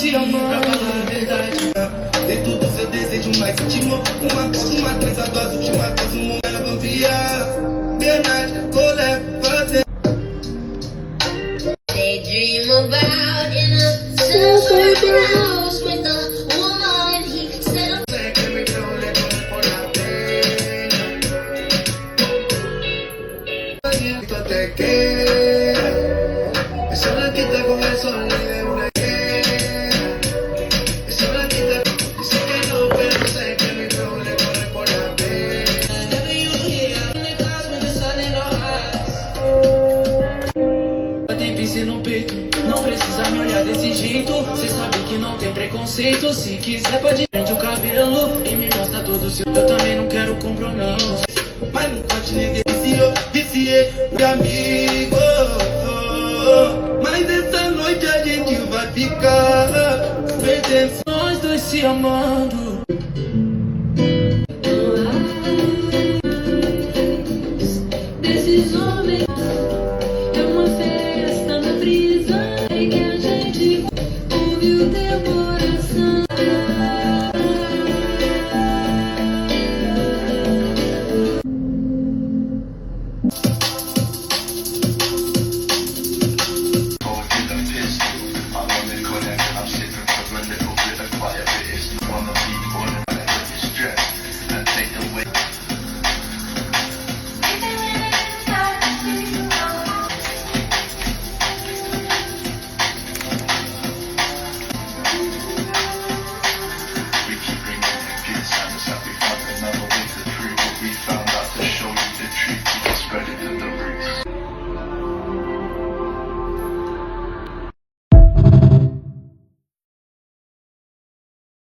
te amando. Pra falar a verdade, dentro do seu desejo mais íntimo, uma coisa, uma três, a dose, última coisa, uma mulher vampira. Verdade, vou levar. They dream about in a silver house with a woman he said. Te quiero, eso la quita con el sol de una guerra. Eso la quita, dice que no, pero sé que mi flow le corre por la pena. Never you here, in the clouds with the sun in our eyes. Tem pince no peito, não precisa me olhar desse jeito. Cê sabe que não tem preconceito. Se quiser pode prende o cabelo e me mostra todo o seu. Eu também não quero compromisso, mas não pode negar. Viciei, meu amigo, mas essa noite a gente vai ficar. Nós dois se amamos.